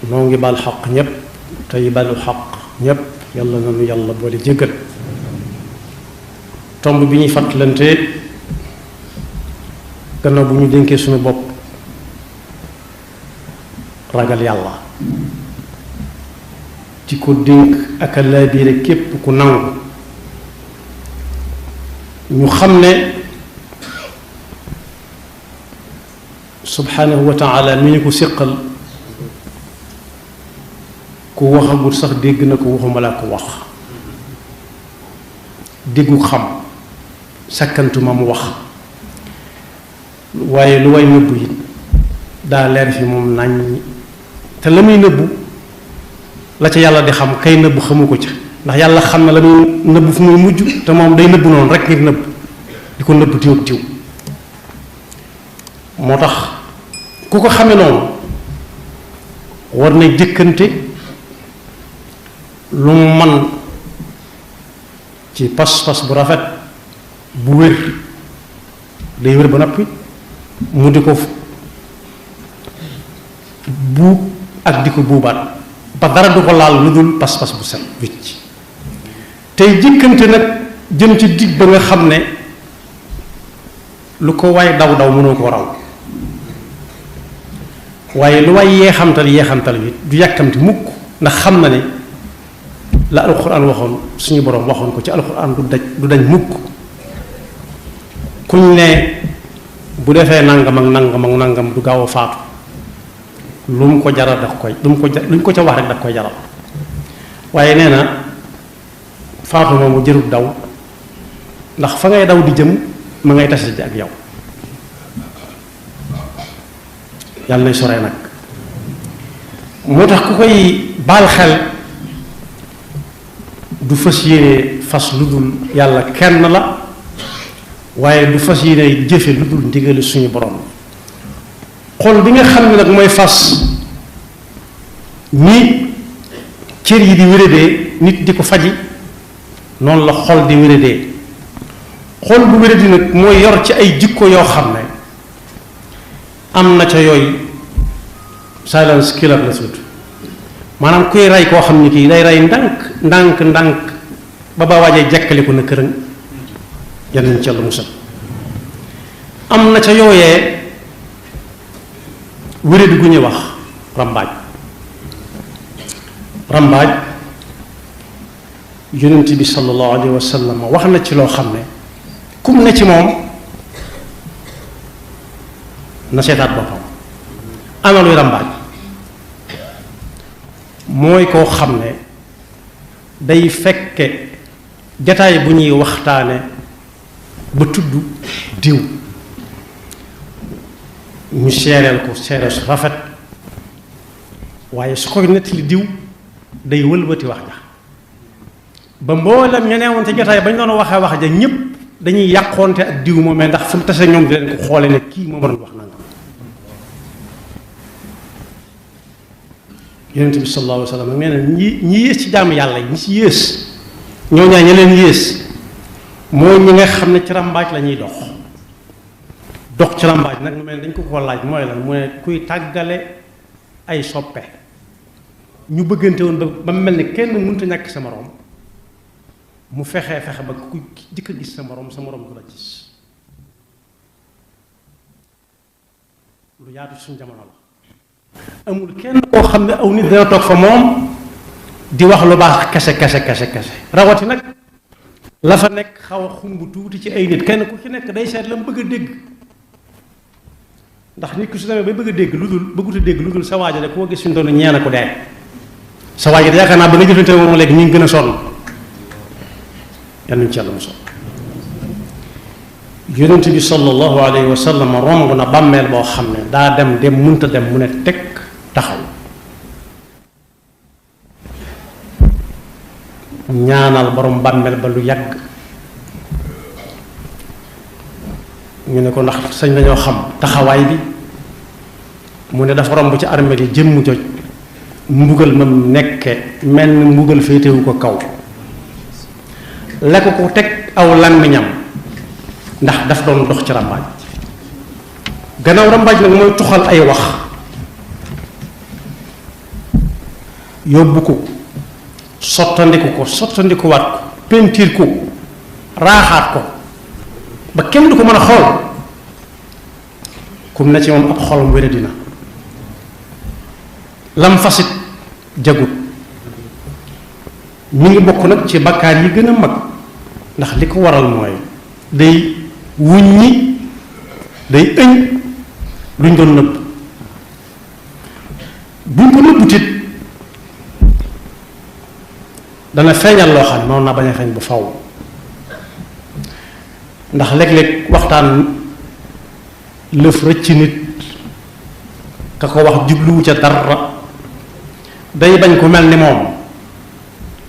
noo ngi bal xaq ñépp tey balu xaq ñépp yàlla na nu yàlla boole jéggal. tomb bi ñuy fàttalante gannaaw bu ñu dénkee suñu bopp ragal yàlla ci ko dénk ak a laabiire képp ku nangu ñu xam ne subhanahu wa taala mi ñu ko séqal ku waxagul sax dégg na ko waxuma laa ko wax déggu xam sakkantuma mu wax waaye lu way nëbbu it daa leer fi moom nañ te la muy nëbbu la ca yàlla di xam kay nëbbu xamu ko ca ndax yàlla xam na la muy nëbbu fu muy mujj te moom day nëbbu noonu rek ngir nëbb di ko nëbbu tiw ak tiw moo tax ku ko xame noonu war na jëkkante lu mu man ci pas-pas bu rafet bu wér day wér ba noppi mu di ko buub ak di ko buubaat ba dara du ko laal lu dul pas-pas bu set wicc tey jëkkante nag jëm ci dig ba nga xam ne lu ko waay daw daw mënoo ko raw waaye lu waay yeexamtal bi du yàkkamti mukk ndax xam na ne la alquran waxoon suñu boroom waxoon ko ci alquran du dañ mukk kuñ ne bu defee nangam ak nangam ak nangam du gaaw a faatu lu mu ko jaral daf koy lu ñu ko ca wax rek daf koy jaral waaye nee na faatu moomu jërut daw ndax fa ngay daw di jëm ma ngay tase ji ak yow yàlla nay sore nag moo tax ku koy baal xel du fas yéene fas lu dul yàlla kenn la waaye du fas yéene jëfe lu dul ndigali suñu borom xol bi nga xam ne nag mooy fas ni cër yi di wéradee nit di ko faji noonu la xol di wéradee xol bu wéradi nag mooy yor ci ay jikko yoo xam ne am na ca yooyu silence killer la sut maanaam kuy rey koo xam ne kii day rey ndànk ba ba waajee jekkali ko na këram yal nañ ci Yàlla musal am na ca yooyee wéradi gu ñuy wax rambaaj yonent bi sallallahu alayhi wa sallam wax na ci loo xam ne kum ne ci moom na seetaat boppam ana luy rambaaj mooy koo xam ne day fekke jataay bu ñuy waxtaane ba tudd diw ñu seereel ko seere su rafet waaye su koy nettali diw day wëlbati wax ja ba mboolem ña neewoon ci jataay ba ñu doon waxee wax ja ñépp dañuy yàqoonte ak diw moom mais ndax fu mu tase ñoom di leen ko xoole ne kii moo doon wax nangam yonent bi sallallahu alayhi wa sallam nee na ñi yées ci jaamu yàlla yi ñi ci yées ñoo ñaa ña leen yées mooy ñi nga xam ne ci rambaaj la ñuy dox ci rambaaj nag mu mel dañ ko laaj mooy lan mu ne kuy tàggale ay soppe ñu bëggante woon ba mel ni kenn mënut a ñàkk sa moroom mu fexe ba ku jëkk a gis sa moroom du la gis lu yaatu suñu jamono la amul kenn koo xam ne aw nit dana toog fa moom di wax lu baax kese rawati nag la fa nekk xaw a xumb tuuti ci ay nit kenn ku ci nekk day seet la mu bëgg a dégg ndax nit ki su demee bay bëgg a dégg lu dul bëggut a dégg lu dul sa waaja de koo gis fi mu doon ñeena ko dee sa waaja de yaakaar naa ba nga jëfante moom léegi ñu ngi gën a sonn yal nañu ci Yàlla musal yonent bi sallallahu alayhi wa sallam romb na bàmmeel boo xam ne daa dem munta dem mu ne teg taxaw ñaanal borom bàmmeel ba lu yàgg ñu ne ko ndax sañ nañoo xam taxawaay bi mu ne dafa romb ci armée yi jëmm joj mbugal mam nekke mel ni mbugal féetewu ko kaw la ko teg aw làmmiñam ndax daf doon dox ci rambaaj gannaaw rambaaj nag mooy tuxal ay wax yóbbu ko sottandiku waat ko pentiir ko raaxaat ko ba kenn du ko mën a xool kum na ci moom ab xolam wére dina lam fasit jagut mi ngi bokk nag ci bakkaar yi gën a mag ndax li ko waral mooy day wuññi day ëñ luñ doon nëbb buñ ko nëbbutit dana feeñal loo xam ne noonu naa bañ a feeñ bu faw ndax léeg-léeg waxtaan lëf rëcc nit ka ko wax jubluwu ca dara day bañ ko mel ni moom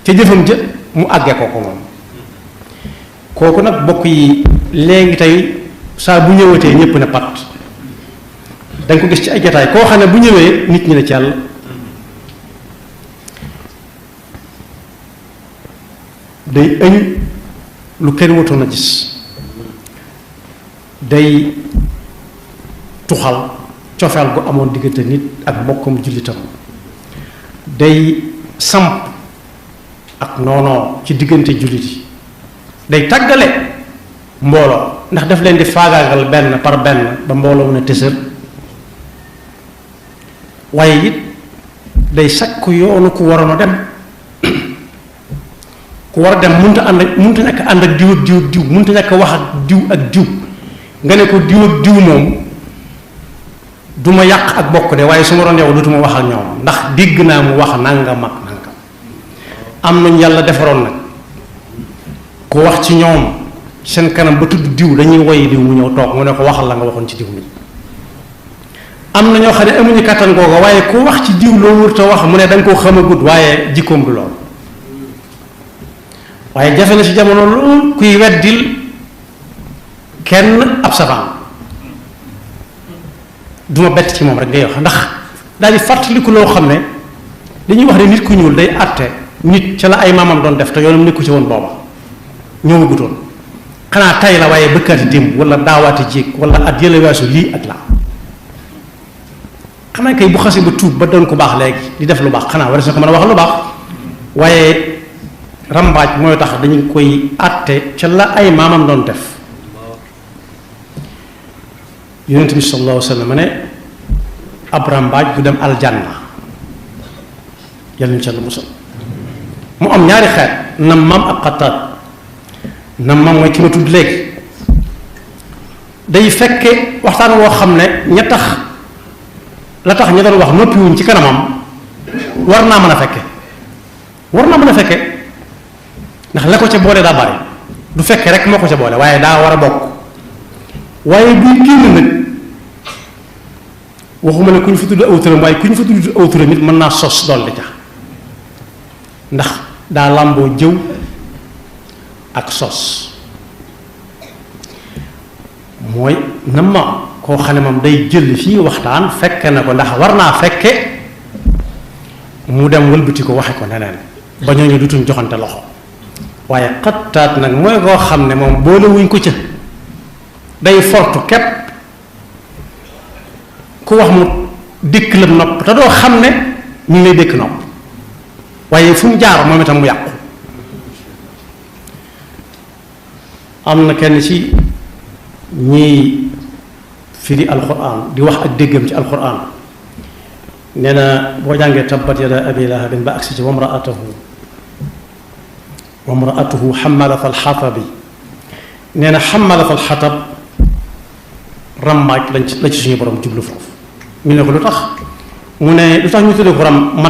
ca jëfam ja mu àggee ko moom kooku nag bokk yi léegi tey saa bu ñëwatee ñépp ne pat da nga ko gis ci ay jotaay koo xam ne bu ñëwee nit ñi ne ci yàlla day ëñ lu kenn wutoon a gis day tuxal cofeel gu amoon diggante nit ak mbokkam jullitam day samp ak noonoo ci diggante jullit yi day tàggale mbooloo ndax daf leen di faagaagal benn par benn ba mbooloo mën a tësër waaye it day sakk yoonu ku waroon a dem ku war a dem mënta nekk ànd ak diw ak diw ak diw mënta nekk wax ak diw nga ne ko diw ak diw moom du ma yàq ak bokk de waaye su ma doon yow dootuma wax ak ñoom ndax dégg naa mu wax nangam ak nangam am nañ yàlla defaroon nag ku wax ci ñoom seen kanam ba tudd diw dañuy woy diw mu ñëw toog mu ne ko waxal la nga waxoon ci diw mi am na ñoo xam ne amuñu kàttan googa waaye ku wax ci diw loo wër te wax mu ne da nga koo xamagut waaye jikkoom du lool waaye jafe na ci jamono lool kuy weddil kenn ab savant duma bett ci moom rek ngay wax ndax daal di fàttaliku loo xam ne dañuy wax ne nit ku ñuul day àtte nit ca la ay maamam doon def te yoonam nekku ci woon booba ñëwagutoon xanaa tay la waaye bëkkaati démb wala daawaati jéeg wala at yële weesu lii ak laa xanaa kay bu xasee ba tuub ba doon ko baax léegi di def lu baax xanaa war na ko mën a wax lu baax waaye rambaaj mooy tax dañu koy àtte ca la ay maamam doon def yonent bi sallallahu alayhi wa sallam ne ab rambaaj du dem aljanna yàlla ñu ca la musal mu am ñaari xeet nammaam ak xattaat nammaam mooy ki ma tudd léegi day fekke waxtaan woo xam ne ña tax la tax ña doon wax noppiwuñ ci kanamam war naa mën a fekke ndax la ko ca boole daa bari du fekke rek moo ko ca boole waaye daa war a bokk waaye buy génn nag waxuma ne ku ñu fa tudd aw turam waaye ku ñu fa tudd aw turam it mën naa sos dolli ca ndax daa làmboo jëw ak sos mooy na ma koo xam ne moom day jël fii waxtaan fekke na ko ndax war naa fekke mu dem wëlbati ko waxe ko neneen ba ñooñu dutuñ joxante loxo waaye xattaat nag mooy koo xam ne moom boolewuñ ko ca day fortu képp ku wax mu dékk la nopp te doo xam ne ñu ngi lay dékk nopp waaye fu mu jaar moom itam mu yàqu am na kenn ci ñiy firi alquran di wax ak déggam ci alquran nee na boo jàngee tabbat yada abi lahabin ba agsi ci wamraatuhu xamalat alxatabi nee na xamalat alxatab rambaaj la ci suñu borom jublu foofu ñu ne ko lu tax mu ne lu tax ñu tuddee ko rambaaj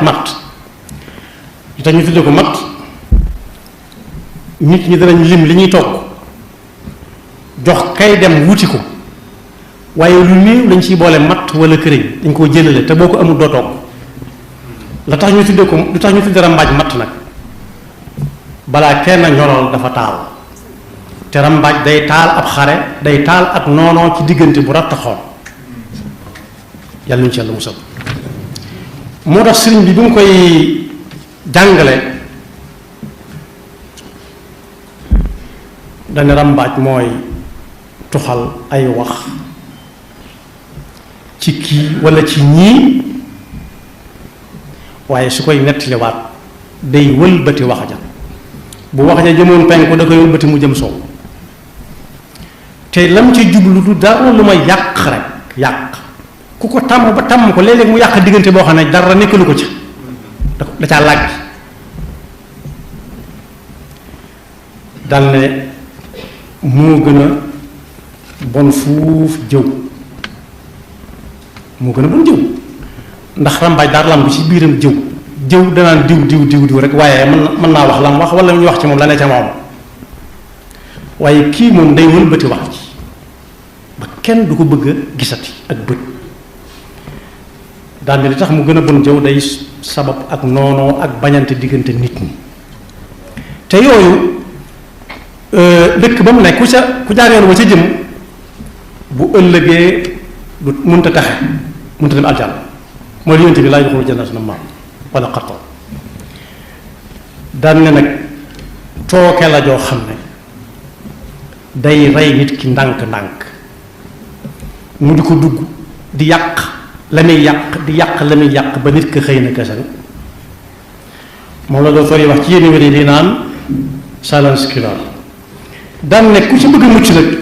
matt lu tax ñu tuddee ko matt nit ñi danañ lim li ñuy togg jox kay dem wuti ko waaye lu néew lañ ciy boole matt wala këriñ dañ koo jëlale te boo ko amul doo togg la tax ñu tuddee ko lu tax ñu tuddee rambaaj matt nag balaa kenn ñorool dafa taal te rambaaj day taal ab xare day taal ak noonoo ci diggante bu rattaxoon yàlla ñu ci yàlla musal moo tax sëriñ bi bi mu koy jàngale dana rambaaj mooy tuxal ay wax ci kii walla ci ñii, waaye su koy nettaliwaat day wëlbati wax ja. bu wax ja jëmoon penku da koy wëlbati mu jëm soow, te lam ci jublu du dara lu ma yàq rek, yàq ku ko tàmm ba tàmm ko léeg-léeg mu yàq diggante boo xam ne dara nekkalu ko ci, da caa làgg. dal ne moo gën a bon fuuf jëw, moo gën a bon jëw, ndax rambaaj daal lam bi ci biiram jëw danaan diw rek, waaye mën naa wax lam wax wala ñu wax ci moom la ne ca moom, waaye kii moom day wëlbati wax ci ba kenn du ko bëgg a gisati ak bët. daal ne li tax mu gën a bon jëw day sabab ak noonoo ak bañante diggante nit ñi. te yooyu dëkk ba mu nekk ku jaar yoon wa ca jëm bu ëllëgee du mënta taxe, mënta dem aljanna, mooy li yonent bi laa yadxulu jannata nammaam wala xattoo. daan ne nag tooke la joo xam ne day rey nit ki ndànk-ndànk, mu di ko dugg di yàq la muy yàq ba nit ka xëy na kese. moom la docteur yi wax ci yenn wér di naan silence killer. daan ne ku ci bëgg a mucc nag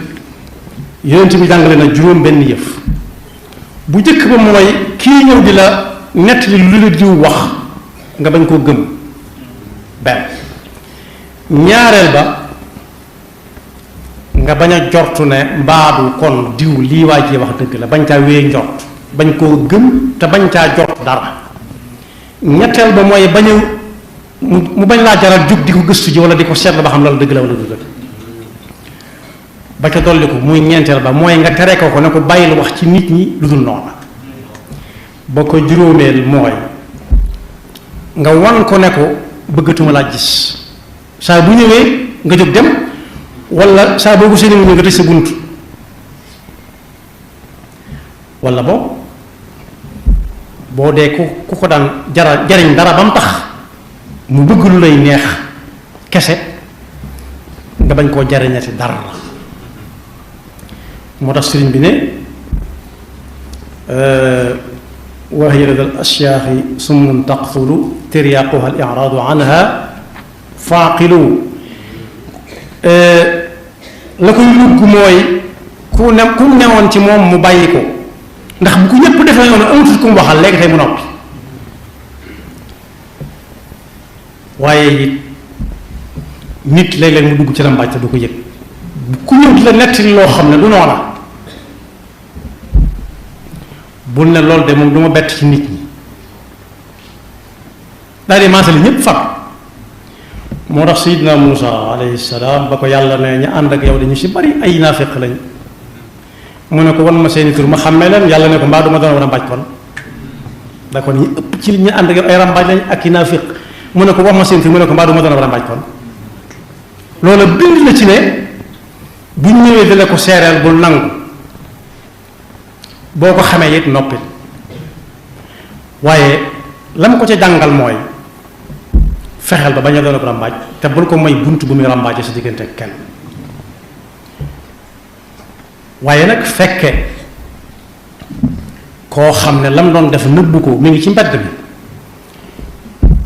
yonent bi jàngale na juróom benn yëf. bu njëkk ba mooy kii ñëw di la nettali lu la diw wax nga bañ koo gëm benn. ñaareel ba nga bañ a jortu ne mbaadu kon diw lii waa ji wax dëgg la, bañ caa wéy njort, bañ koo gëm te bañ caa jort dara. ñetteel ba mooy bañ a mu bañ laa jaral jug di ko gëstu ji wala di ko seetlu ba xam loolu dëgg la wala du dëgg. ba ca dolli ko muy ñeenteel ba mooy nga tere ko ne ko bàyyil wax ci nit ñi lu dul noona. ba ko juróomeel mooy nga wan ko ne ko bëggatuma laa gis, saa bu ñëwee nga jóg dem, wala saa boobu seen mu ñëw nga tëj sa bunt, wala boo dee ku ko daan jariñ dara ba mu tax mu bëgg lu lay neex kese nga bañ koo jariñati dara. moo tax sëriñ bi ne wa hiya lada al ashyaaxi summun taqtulu tiryaquha al iraadu anha faaqilu. la koy lugg mooy ku newoon ci moom mu bàyyi ko, ndax bu ko ñëpp defee noonu amatul ku mu waxal léegi tey mu noppi. waaye it nit léeg-léeg mu dugg ci la mbàcc te du ko yëg, ku ñëw di la nettali loo xam ne du noona bul ne loolu de moom du ma bett ci nit ñi, daal di maasali ñëpp fab. moo tax Seydina Muusa alayhi salaam ba ko yàlla ne ñu ànd ak yow dañu si bari ay naafiq lañ, mu ne ko wan ma seeni tur ma xàmmee leen, yàlla ne ko mbaa duma doon war a mbaaj kon. da ko ñu ëpp ci ñu ànd ak yow ay rambaaj lañ ak i naafiq, mu ne ko wax ma seeni tur mu ne ko mbaa duma doon war a mbaaj kon. loolu bind la ci ne buñ ñëwee dale ko seereel bul nangu, boo ko xamee it noppi. waaye lam ko ca jàngal mooy fexeel ba bañ a doon ab rambaaj, te bul ko may bunt bu muy rambaaje sa diggante ak kenn. waaye nag fekke koo xam ne lam doon def nëbbu ko mi ngi ci mbedd mi,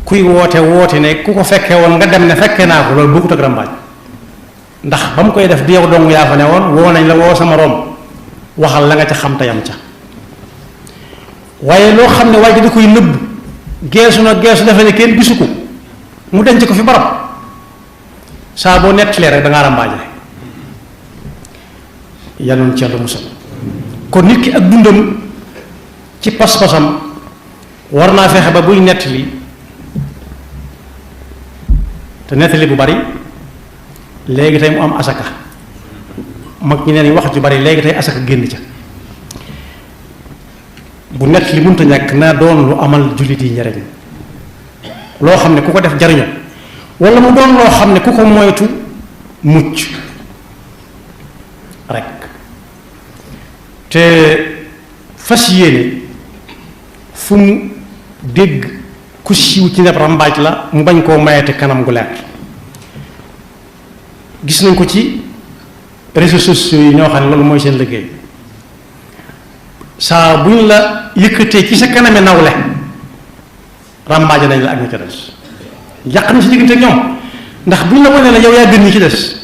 kuy woote ne ku ko fekke woon nga dem ne fekke naa ko, loolu bokkut ak rambaaj. ndax ba mu koy def di yow dong yaa fa ne woon, woo nañ la woo sama rom waxal la nga ca xam te yam ca. waaye loo xam ne waaye da koy nëbb, geesu defe ne kenn gisu ko, mu denc ko fi barab, saa boo nettalee rek da ngaa rambaaje. yanoon ci Yàlla musal. kon nit ki ak dundam ci pas-pasam war naa fexe ba buy nettali, te nettali bu bari léegi tey mu am asaka, mag ñi neen wax ju bari léegi tey asaka génn ca. bu nettali mënta ñàkk naa doon lu amal jullit yi njariñ, loo xam ne ku ko def jariñu, wala mu doon loo xam ne ku ko moytu mucc rek. te fas yéene fu mu dégg ku siiw ci neb rambaaj la mu bañ koo mayete kanam gu leer. gis nañ ko ci réseaux sociaux yi ñoo xam ne loolu mooy seen liggéey. saa buñ la yëkkatee ci sa kaname nawle ràmbaaje nañ la ak ñi ca des yàq nañ si diggante ak ñoom ndax buñ la wane la yow yaa gën ñi ci des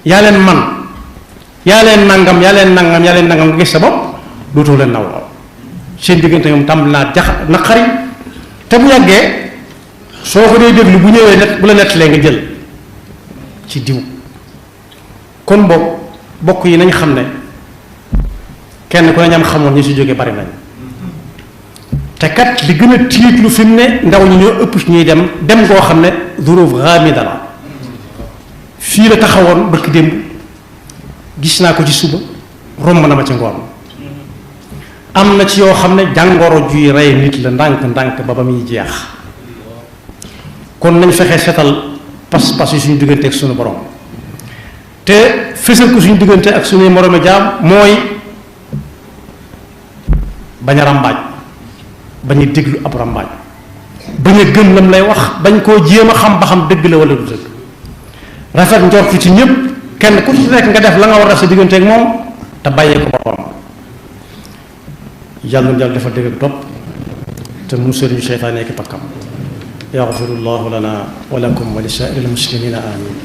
yaa leen man yaa leen nangam nga gis sa bopp dootoo leen nawloo seen diggante ñoom tàmbali naa jax naqari te bu yàggee soo ko dee déglu bu ñëwee net bu la nettalee nga jël ci diw kon bokk yi nañ xam ne kenn ku ne ñam xamoon ñi si jógee bari nañ te kat li gën a tiitlu fi mu ne ndaw ñi ñoo ëpp ñuy dem koo xam ne duruf ghamida la fii la taxawoon barki démb gis naa ko ci suba romb na ma ci ngoon am na ci yoo xam ne jàngoro juy rey nit la ndànk ba muy jeex kon nañ fexe setal pas-pas yi suñu diggante ak suñu borom te fësal ko suñu diggante ak suñuy moromi jaam mooy bañ a ràmbaaj bañ a déglu ab ràmbaaj bañ a gëm lam lay wax bañ koo jéem a xam ba xam dëgg la wala du dëgg rafet njortu ci ñëpp kenn ku ci nekk nga def la nga war a def sa diggante ak moom te bàyyee ko boppam yàlla na dafa dégg ak topp te musal ñu seytaane ak pakkam yaxfirullahu lana wa lakum wa li saa'iril muslimina amin